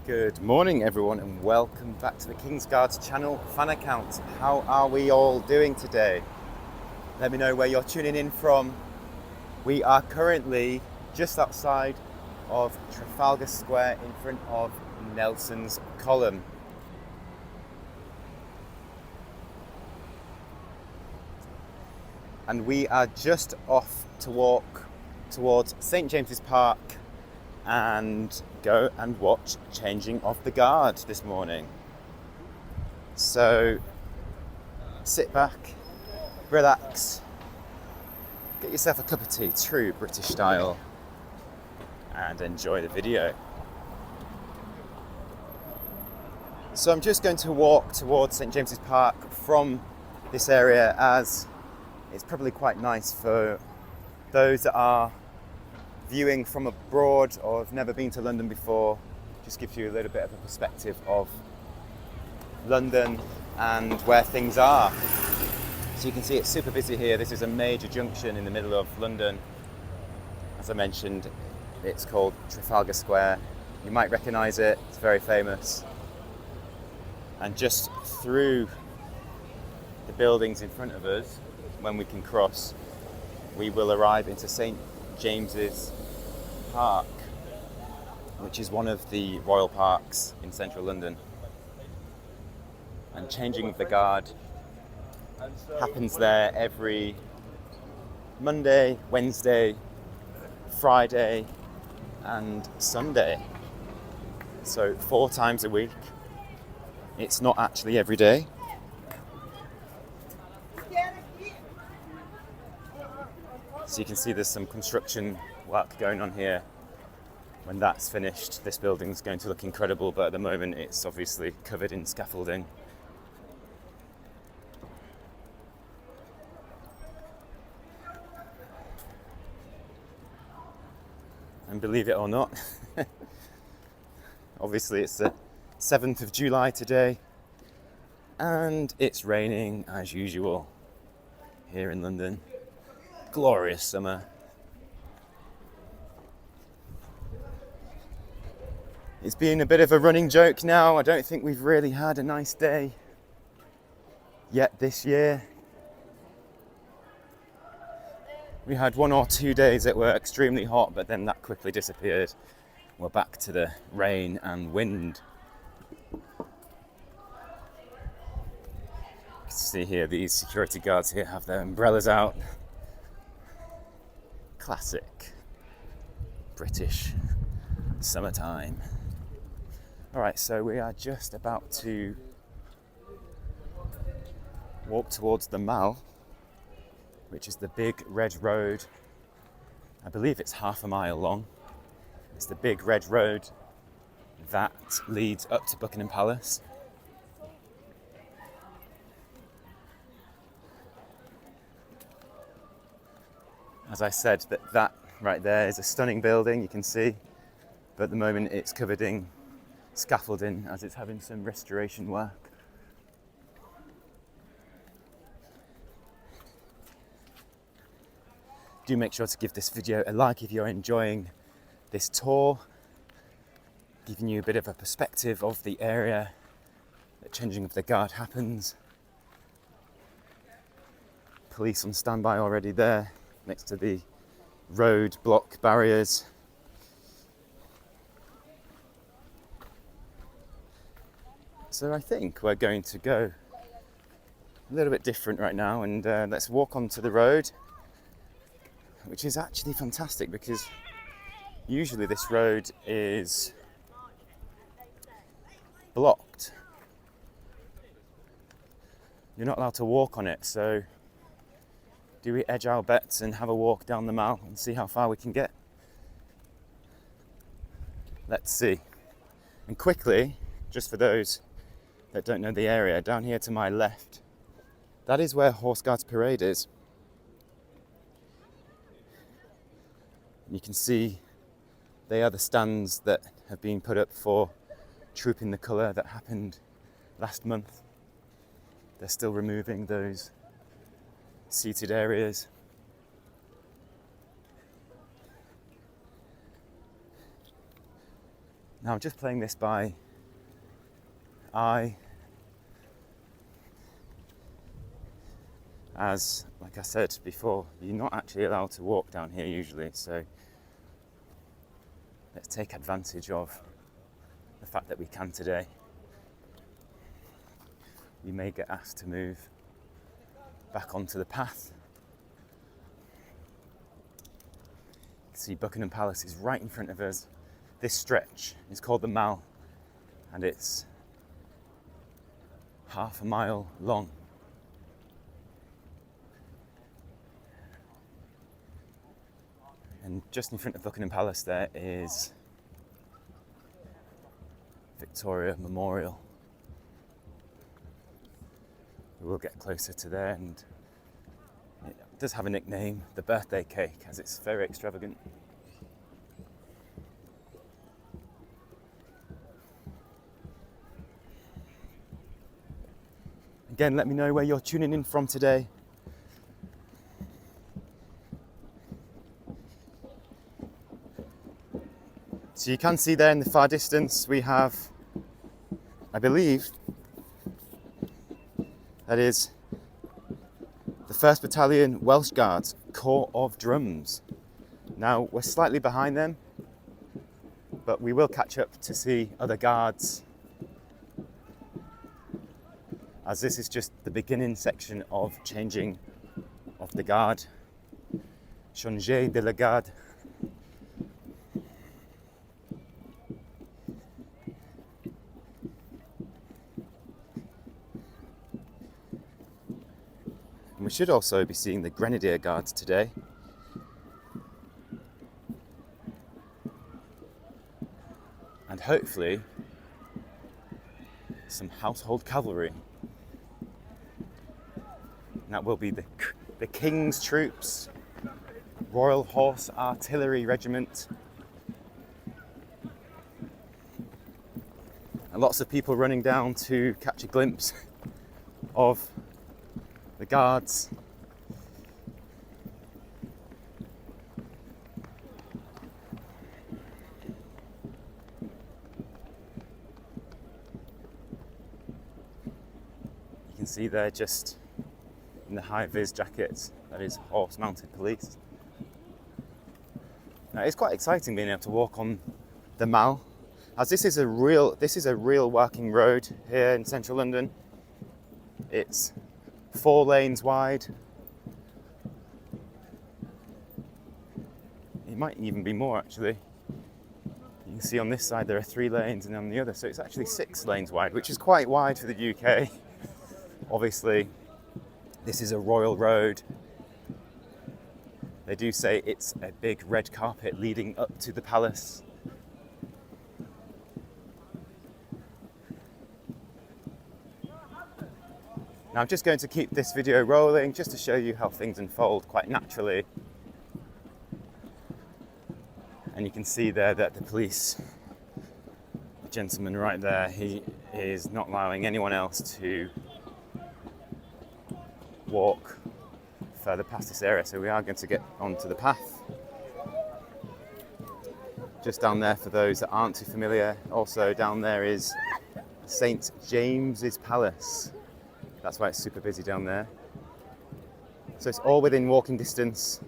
Good morning everyone and welcome back to the King's Guards channel fan account. How are we all doing today? Let me know where you're tuning in from. We are currently just outside of Trafalgar Square in front of Nelson's Column. And we are just off to walk towards St James's Park and go and watch changing of the guard this morning. So sit back, relax, get yourself a cup of tea, true British style, and enjoy the video. So I'm just going to walk towards St James's Park from this area, as it's probably quite nice for those that are viewing from abroad or have never been to London before. Just gives you a little bit of a perspective of London and where things are. So you can see it's super busy here. This is a major junction in the middle of London. As I mentioned, it's called Trafalgar Square. You might recognise it, it's very famous. And just through the buildings in front of us, when we can cross, we will arrive into St James's Park, which is one of the royal parks in central London. And changing of the guard happens there every Monday, Wednesday, Friday and Sunday. So 4 times a week. It's not actually every day. So you can see there's some construction work going on here. When that's finished, this building's going to look incredible, but at the moment it's obviously covered in scaffolding. And believe it or not, obviously it's the 7th of July today, and it's raining as usual here in London. Glorious summer. It's been a bit of a running joke now. I don't think we've really had a nice day yet this year. We had 1 or 2 days that were extremely hot, but then that quickly disappeared. We're back to the rain and wind. You can see here, these security guards here have their umbrellas out. Classic British summertime. Alright, so we are just about to walk towards the Mall, which is the big red road. I believe it's half a mile long. It's the big red road that leads up to Buckingham Palace. As I said, that right there is a stunning building, you can see, but at the moment it's covered in scaffolding as it's having some restoration work. Do make sure to give this video a like if you're enjoying this tour, giving you a bit of a perspective of the area that changing of the guard happens. Police on standby already there next to the road block barriers. So I think we're going to go a little bit different right now, and let's walk onto the road, which is actually fantastic because usually this road is blocked. You're not allowed to walk on it, so do we edge our bets and have a walk down the Mall and see how far we can get? Let's see. And quickly, just for those that don't know the area, down here to my left, that is where Horse Guards Parade is. You can see they are the stands that have been put up for Troop in the Colour that happened last month. They're still removing those seated areas. Now I'm just playing this by eye, as, like I said before, you're not actually allowed to walk down here usually, so let's take advantage of the fact that we can today. We may get asked to move back onto the path. You can see Buckingham Palace is right in front of us. This stretch is called the Mall, and it's half a mile long. And just in front of Buckingham Palace there is Victoria Memorial. We'll get closer to there, and it does have a nickname, the birthday cake, as it's very extravagant. Again, let me know where you're tuning in from today. So you can see there in the far distance we have, I believe, that is the 1st Battalion Welsh Guards Corps of Drums. Now we're slightly behind them, but we will catch up to see other guards, as this is just the beginning section of changing of the guard. Changer de la garde. And we should also be seeing the Grenadier Guards today. And hopefully some household cavalry. And that will be the King's Troops, Royal Horse Artillery Regiment. And lots of people running down to catch a glimpse of the guards. You can see there just in the high-vis jackets, that is horse-mounted police. Now it's quite exciting being able to walk on the Mall, as this is a real working road here in central London. It's 4 lanes wide. It might even be more actually. You can see on this side there are 3 lanes, and on the other, so it's actually 6 lanes wide, which is quite wide for the UK. Obviously, this is a royal road. They do say it's a big red carpet leading up to the palace. Now I'm just going to keep this video rolling just to show you how things unfold quite naturally. And you can see there that the police, the gentleman right there, he is not allowing anyone else to walk further past this area. So we are going to get onto the path. Just down there, for those that aren't too familiar, also down there is St. James's Palace. That's why it's super busy down there. So it's all within walking distance,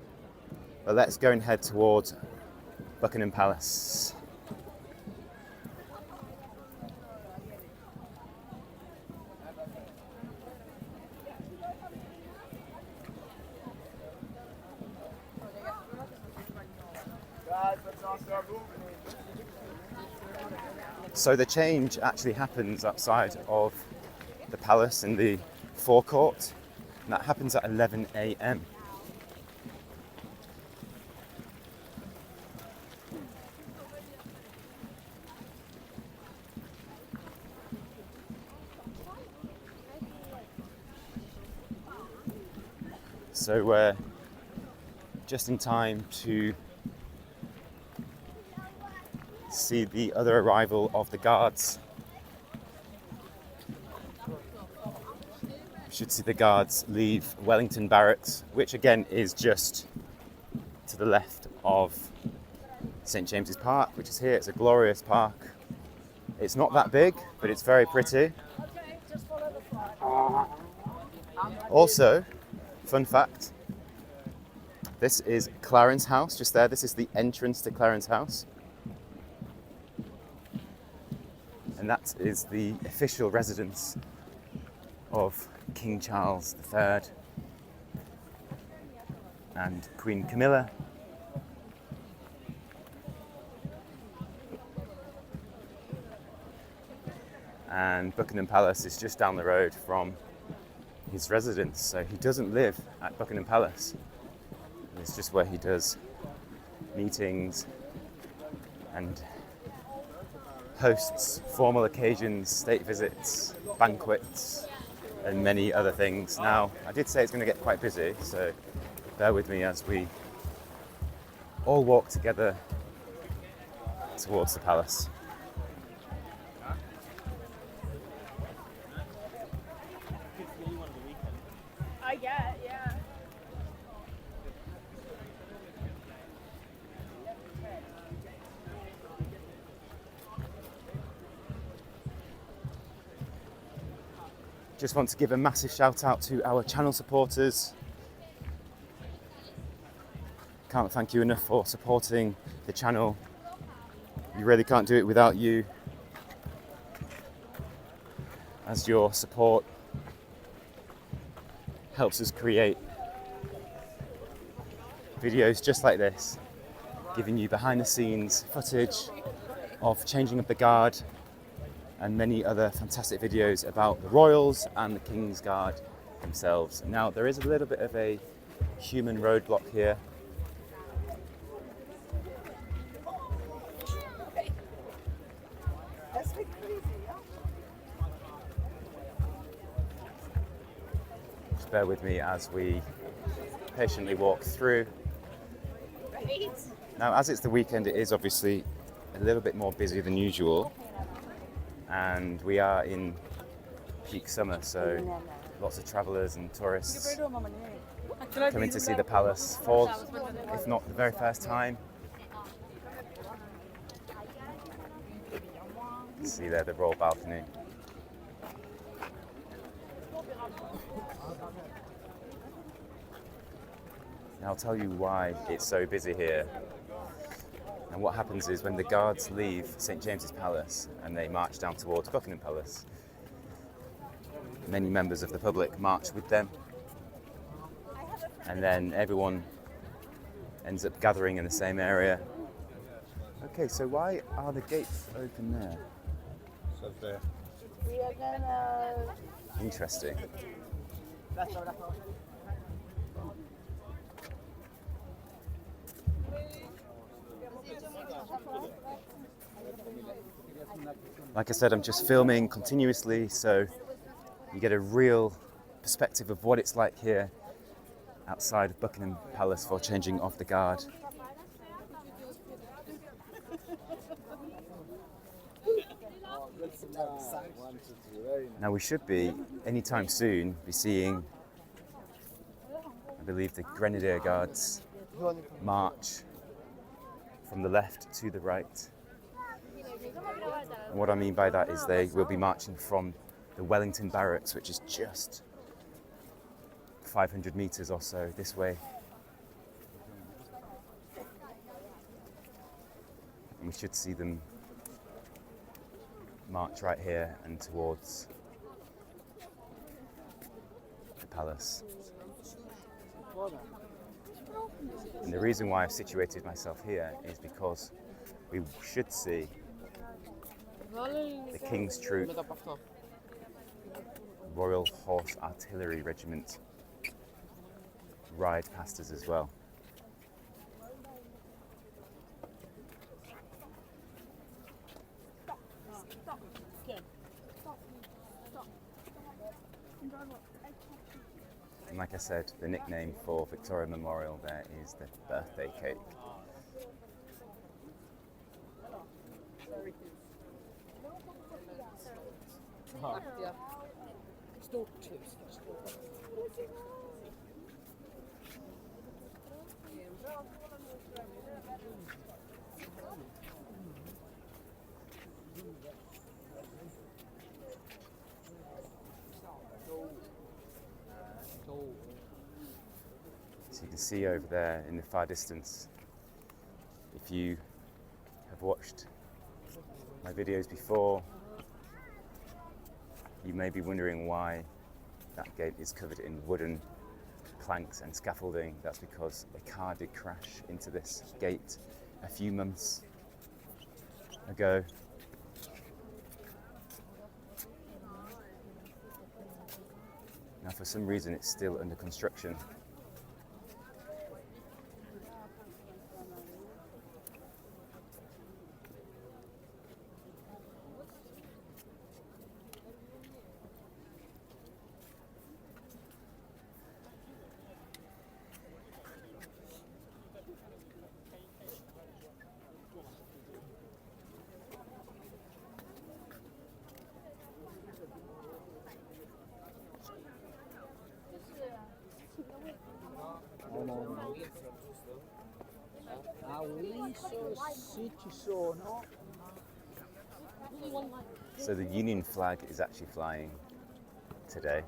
but let's go and head towards Buckingham Palace. So the change actually happens outside of the palace in the forecourt, and that happens at 11 a.m. So we're just in time to see the other arrival of the guards. We should see the guards leave Wellington Barracks, which again is just to the left of St James's Park, which is here. It's a glorious park. It's not that big, but it's very pretty. Also, fun fact, this is Clarence House, just there. This is the entrance to Clarence House. And that is the official residence of King Charles III and Queen Camilla. And Buckingham Palace is just down the road from his residence, so he doesn't live at Buckingham Palace. It's just where he does meetings and hosts formal occasions, state visits, banquets, and many other things. Now, I did say it's going to get quite busy, so bear with me as we all walk together towards the palace. Just want to give a massive shout out to our channel supporters. Can't thank you enough for supporting the channel. You really can't do it without you, as your support helps us create videos just like this, giving you behind the scenes footage of changing of the guard and many other fantastic videos about the royals and the King's Guard themselves. Now, there is a little bit of a human roadblock here. Just bear with me as we patiently walk through. Now, as it's the weekend, it is obviously a little bit more busy than usual. And we are in peak summer, so lots of travellers and tourists coming to see the palace for, if not the very first time. See there, the royal balcony. And I'll tell you why it's so busy here. And what happens is when the guards leave St James's Palace and they march down towards Buckingham Palace, many members of the public march with them, and then everyone ends up gathering in the same area. Okay, so why are the gates open there? Interesting. Like I said, I'm just filming continuously, so you get a real perspective of what it's like here outside of Buckingham Palace for changing of the guard. Now we should be, anytime soon, be seeing, I believe, the Grenadier Guards march from the left to the right. And what I mean by that is they will be marching from the Wellington Barracks, which is just 500 metres or so this way. And we should see them march right here and towards the palace. And the reason why I've situated myself here is because we should see the King's Troop Royal Horse Artillery Regiment ride past us as well. And like I said, the nickname for Victoria Memorial there is the birthday cake. So you can see over there in the far distance, if you have watched my videos before, you may be wondering why that gate is covered in wooden planks and scaffolding. That's because a car did crash into this gate a few months ago. Now, for some reason, it's still under construction. So the Union flag is actually flying today.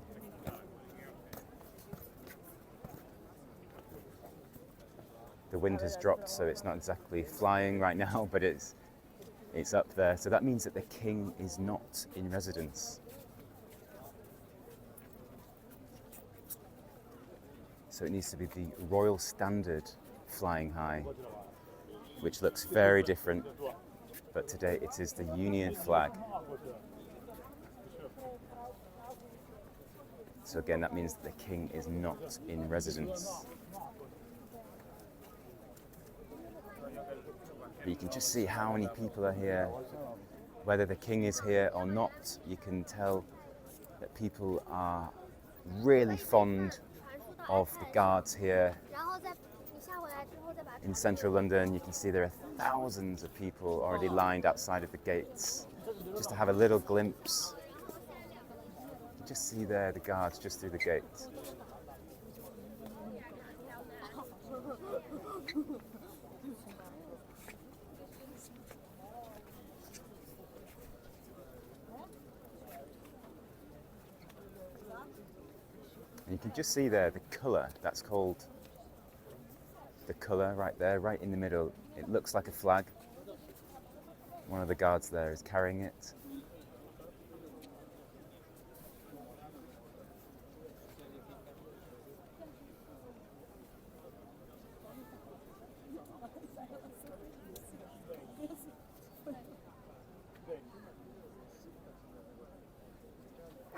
The wind has dropped, so it's not exactly flying right now, but it's up there. So that means that the king is not in residence. So it needs to be the Royal Standard flying high, which looks very different, but today it is the Union flag. So again, that means that the king is not in residence. But you can just see how many people are here. Whether the king is here or not, you can tell that people are really fond of the guards here. In central London, you can see there are thousands of people already lined outside of the gates, just to have a little glimpse. You can just see there the guards just through the gate. And you can just see there the colour, that's called the colour right there, right in the middle. It looks like a flag. One of the guards there is carrying it.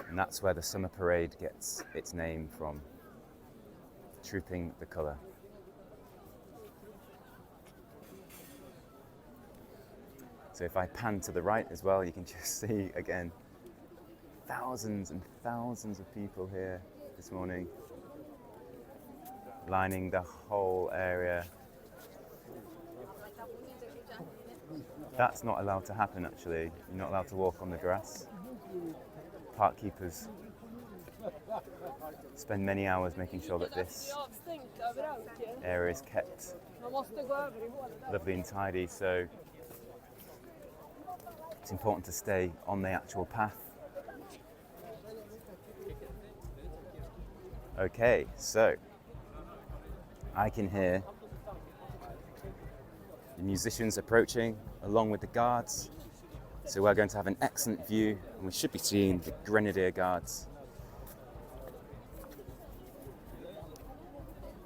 And that's where the summer parade gets its name from, trooping the colour. So if I pan to the right as well, you can just see again thousands and thousands of people here this morning, lining the whole area. That's not allowed to happen actually. You're not allowed to walk on the grass. Park keepers spend many hours making sure that this area is kept lovely and tidy, so it's important to stay on the actual path. Okay, so I can hear the musicians approaching along with the guards. So we're going to have an excellent view, and we should be seeing the Grenadier guards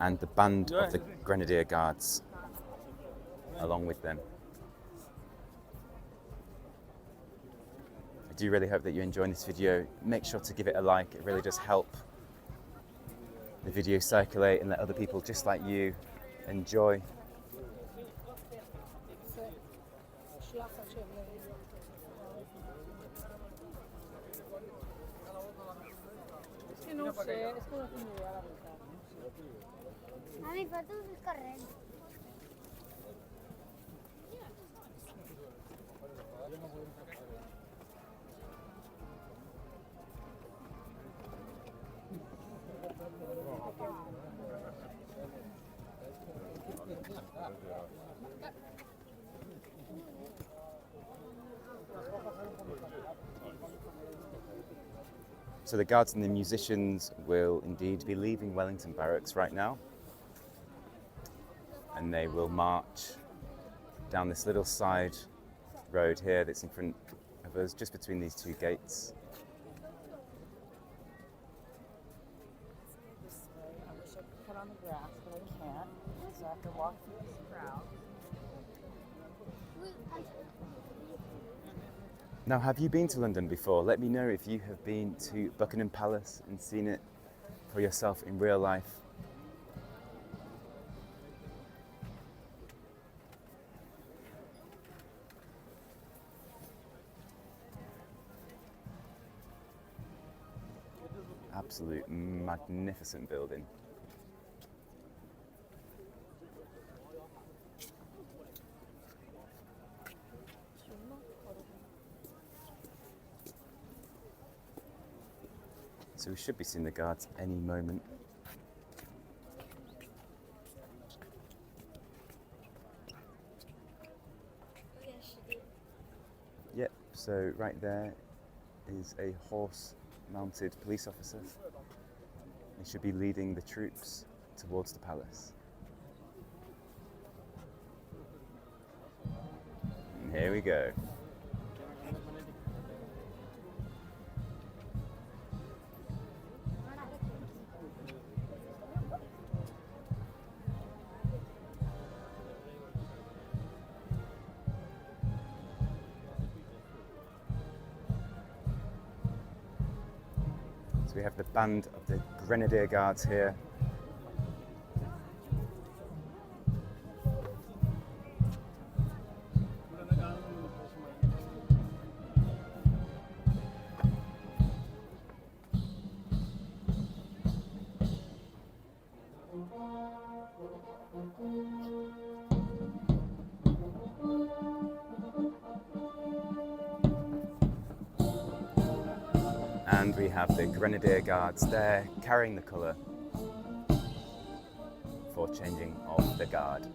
and the band of the Grenadier guards along with them. I do really hope that you're enjoying this video. Make sure to give it a like, it really does help the video circulate and let other people just like you enjoy. So the guards and the musicians will indeed be leaving Wellington Barracks right now, and they will march down this little side road here that's in front of us, just between these two gates. I wish I could cut on the grass, but I can't, so I have to walk through this crowd. Now, have you been to London before? Let me know if you have been to Buckingham Palace and seen it for yourself in real life. Absolute magnificent building. So we should be seeing the guards any moment. Yep, so right there is a horse-mounted police officer. He should be leading the troops towards the palace. And here we go. So we have the band of the Grenadier Guards here. And we have the Grenadier Guards there carrying the colour for changing of the guard.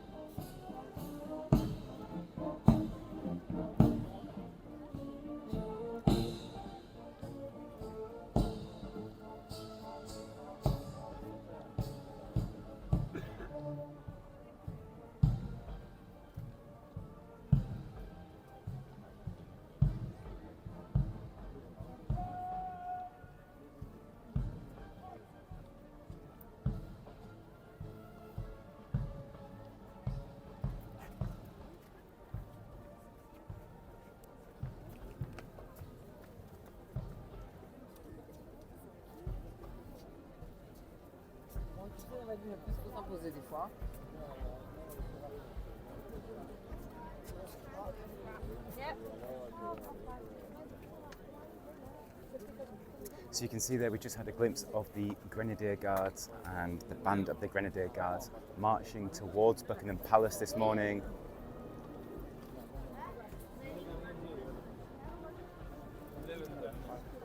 So you can see there we just had a glimpse of the Grenadier Guards and the band of the Grenadier Guards marching towards Buckingham Palace this morning.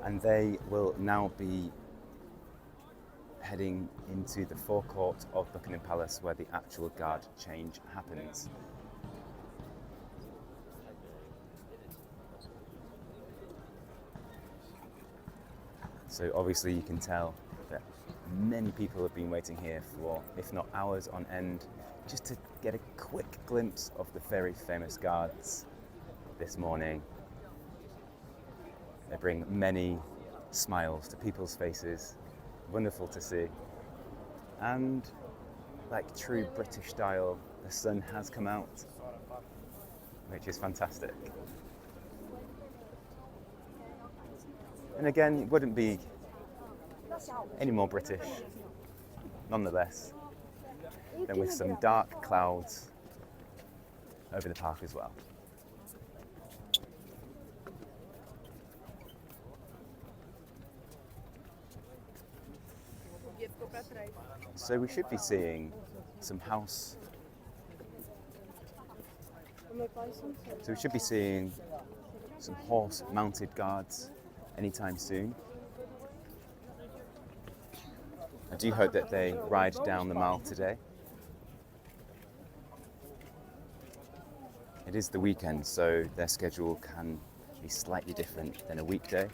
And they will now be heading into the forecourt of Buckingham Palace where the actual guard change happens. So obviously you can tell that many people have been waiting here for, if not hours on end, just to get a quick glimpse of the very famous guards this morning. They bring many smiles to people's faces, wonderful to see. And like true British style, the sun has come out, which is fantastic. And again, it wouldn't be any more British, nonetheless, than with some dark clouds over the park as well. So we should be seeing some house. So we should be seeing some horse-mounted guards anytime soon. I do hope that they ride down the Mall today. It is the weekend, so their schedule can be slightly different than a weekday.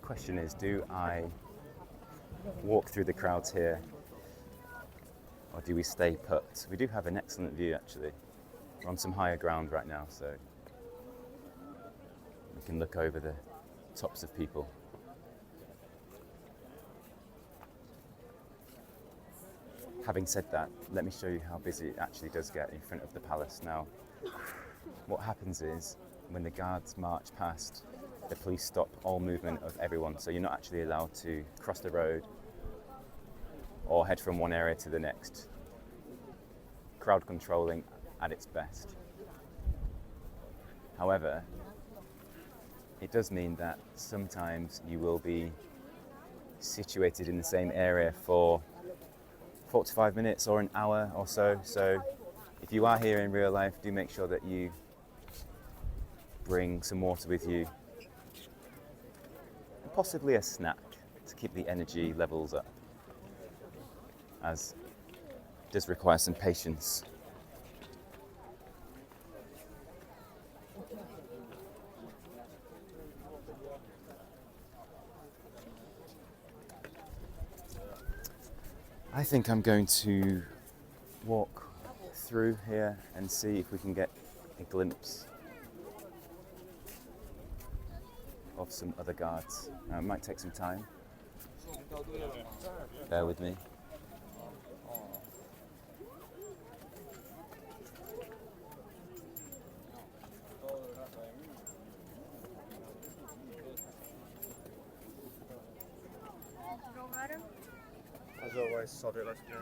The question is, do I walk through the crowds here, or do we stay put? We do have an excellent view actually. We're on some higher ground right now, so we can look over the tops of people. Having said that, let me show you how busy it actually does get in front of the palace now. What happens is, when the guards march past, the police stop all movement of everyone, so you're not actually allowed to cross the road or head from one area to the next. Crowd controlling at its best. However, it does mean that sometimes you will be situated in the same area for 45 minutes or an hour or so. So if you are here in real life, do make sure that you bring some water with you and possibly a snack to keep the energy levels up, as it does require some patience. I think I'm going to walk through here and see if we can get a glimpse of some other guards. Now, it might take some time. Bear with me. As always, sod it, let's go.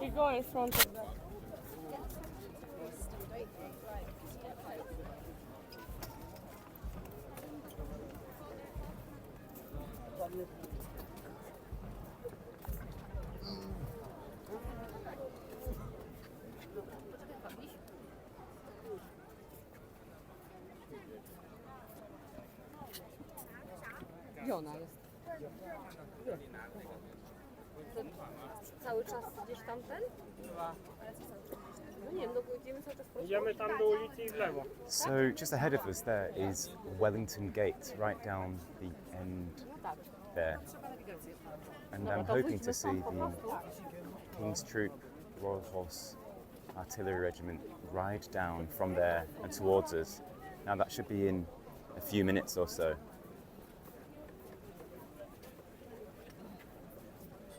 You go in front of that. Gdzie ona jest? Cały czas gdzieś tamten? No nie wiem, no pójdziemy cały czas prosto. Idziemy tam do ulicy i w lewo. So just ahead of us there is Wellington Gate, right down the end there. And I'm hoping to see the King's Troop Royal Horse Artillery Regiment ride down from there and towards us. Now that should be in a few minutes or so.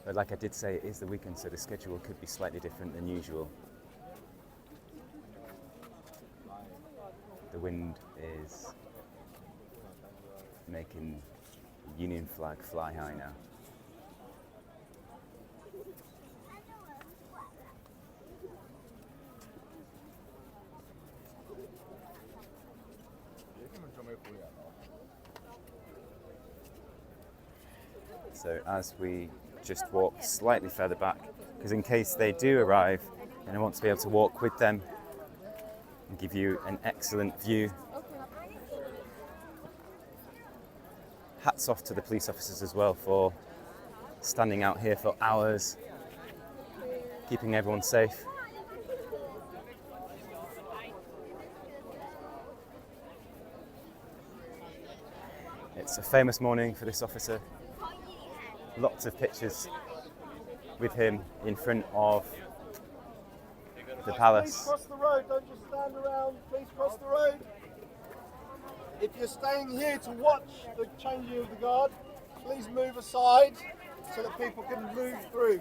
But like I did say, it is the weekend, so the schedule could be slightly different than usual. The wind is making the Union flag fly high now. So as we just walk slightly further back, because in case they do arrive, then I want to be able to walk with them and give you an excellent view. Hats off to the police officers as well for standing out here for hours, keeping everyone safe. It's a famous morning for this officer. Lots of pictures with him in front of the palace. Please cross the road, don't just stand around, please cross the road. If you're staying here to watch the changing of the guard, please move aside so that people can move through.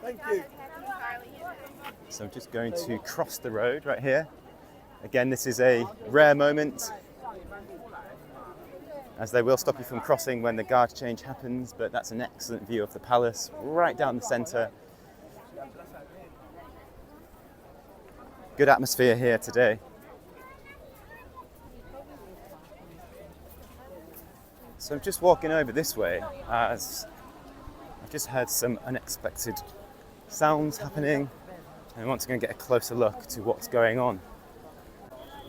Thank you. So I'm just going to cross the road right here. Again, this is a rare moment, as they will stop you from crossing when the guard change happens, but that's an excellent view of the palace right down the centre. Good atmosphere here today. So I'm just walking over this way as I've just heard some unexpected sounds happening and I want to go and get a closer look to what's going on.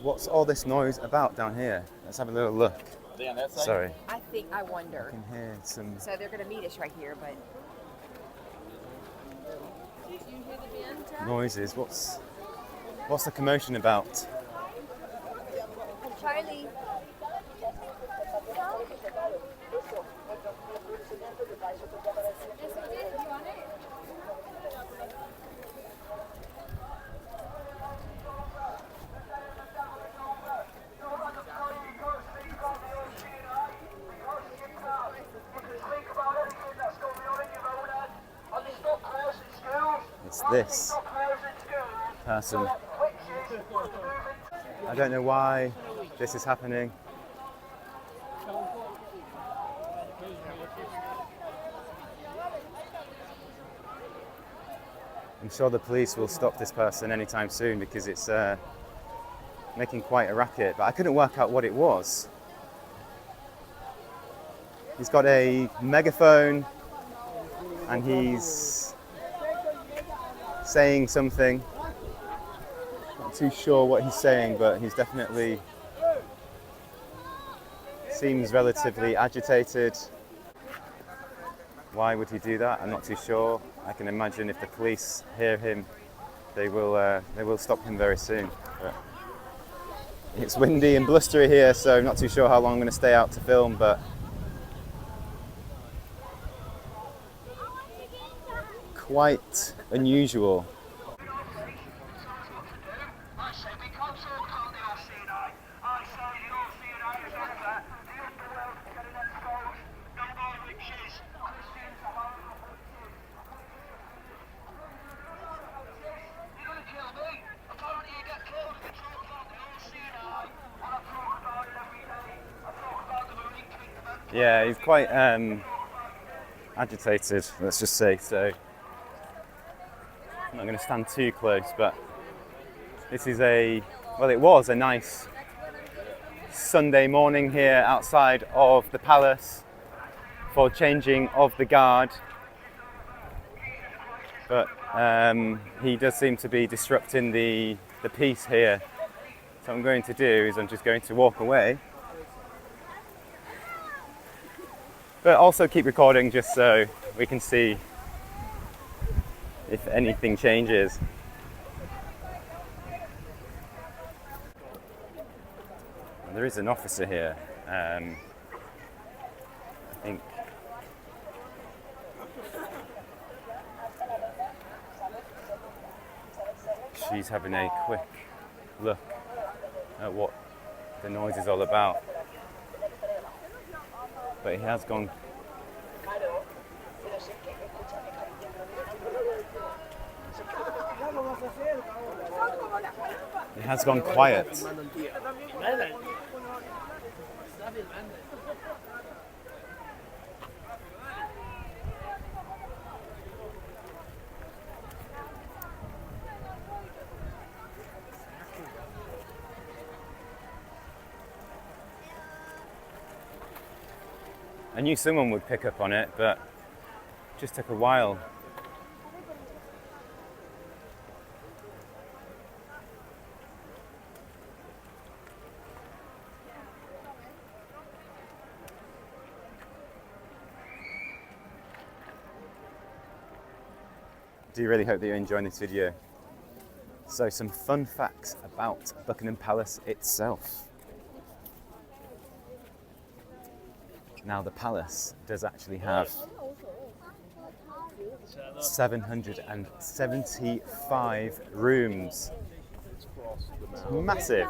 What's all this noise about down here? Let's have a little look. Sorry. I wonder. I can hear some So they're going to meet us right here, but noises. What's What's the commotion about? Charlie. It's this person. I don't know why this is happening. I'm sure the police will stop this person anytime soon because it's making quite a racket, but I couldn't work out what it was. He's got a megaphone and he's saying something. Not too sure what he's saying, but he's definitely seems relatively agitated. Why would he do that? I'm not too sure. I can imagine if the police hear him, they will stop him very soon. But it's windy and blustery here, so I'm not too sure how long I'm going to stay out to film, but quite unusual. Yeah, he's quite agitated, let's just say, so I'm not going to stand too close, but this is it was a nice Sunday morning here outside of the palace for changing of the guard, but he does seem to be disrupting the peace here. So what I'm going to do is I'm just going to walk away, but also keep recording just so we can see if anything changes. There is an officer here. I think she's having a quick look at what the noise is all about. But he has gone. It has gone quiet. I knew someone would pick up on it, but it just took a while. I do really hope that you're enjoying this video. So some fun facts about Buckingham Palace itself. Now the palace does actually have 775 rooms. It's massive.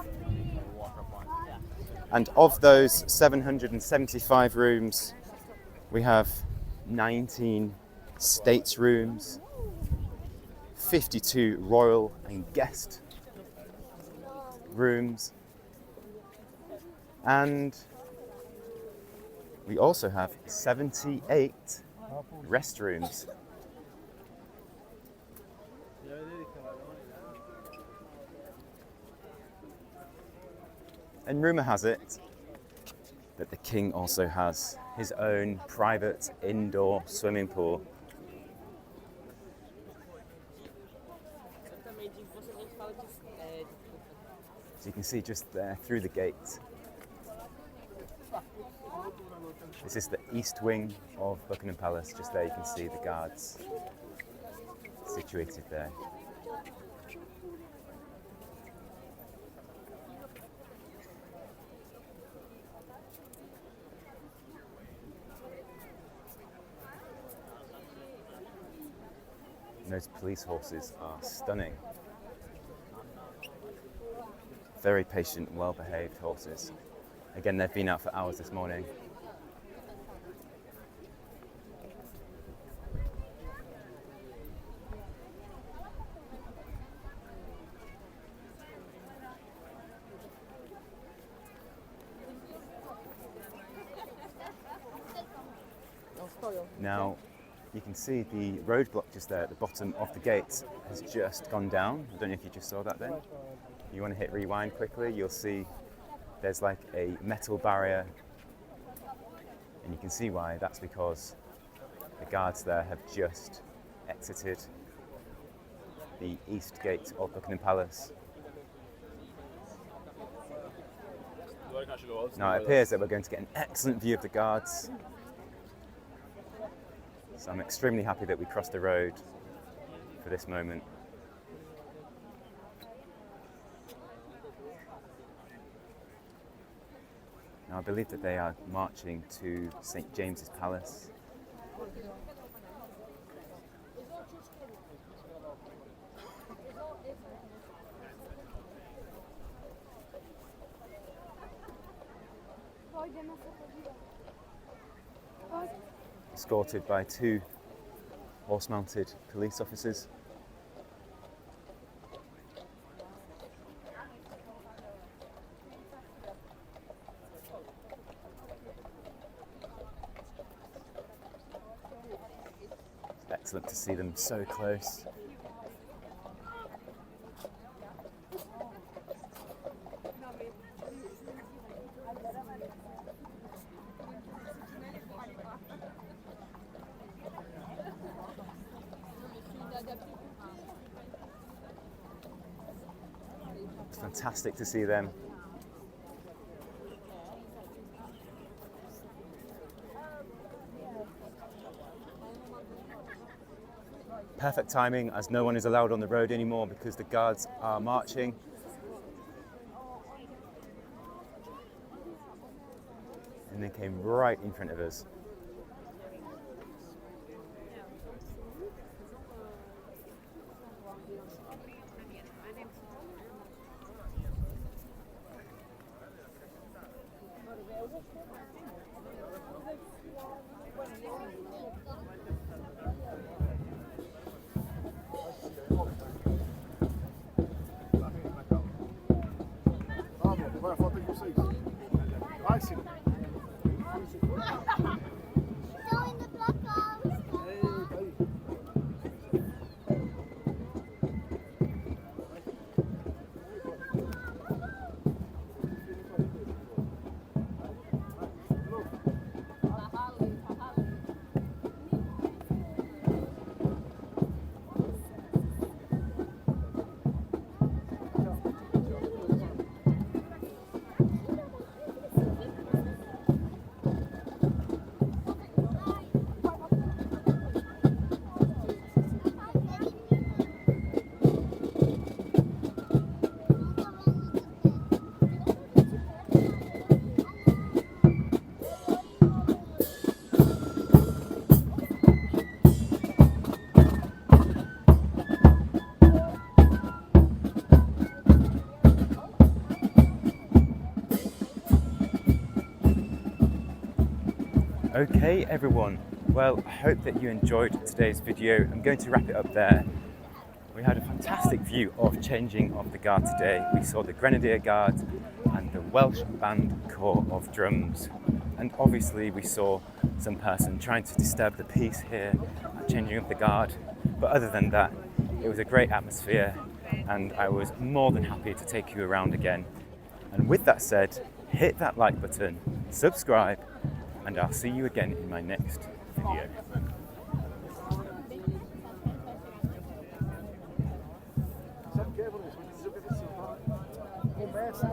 And of those 775 rooms, we have 19 states rooms, 52 royal and guest rooms, and we also have 78 restrooms. And rumour has it that the king also has his own private indoor swimming pool. So you can see just there through the gate. This is the east wing of Buckingham Palace. Just there you can see the guards situated there. And those police horses are stunning. Very patient, well-behaved horses. Again, they've been out for hours this morning. Now, you can see the roadblock just there at the bottom of the gate has just gone down. I don't know if you just saw that then. You want to hit rewind quickly, you'll see there's like a metal barrier, and you can see why. That's because the guards there have just exited the east gate of Buckingham Palace. Now it appears that we're going to get an excellent view of the guards. So I'm extremely happy that we crossed the road for this moment. Now I believe that they are marching to St. James's Palace. Escorted by 2 horse-mounted police officers. It's excellent to see them so close. It's fantastic to see them. Perfect timing, as no one is allowed on the road anymore because the guards are marching. And they came right in front of us. Okay everyone, well I hope that you enjoyed today's video. I'm going to wrap it up there. We had a fantastic view of changing of the guard today. We saw the Grenadier Guard and the Welsh Band Corps of Drums. And obviously we saw some person trying to disturb the peace here at changing of the guard. But other than that, it was a great atmosphere and I was more than happy to take you around again. And with that said, hit that like button, subscribe, and I'll see you again in my next video. Conversa,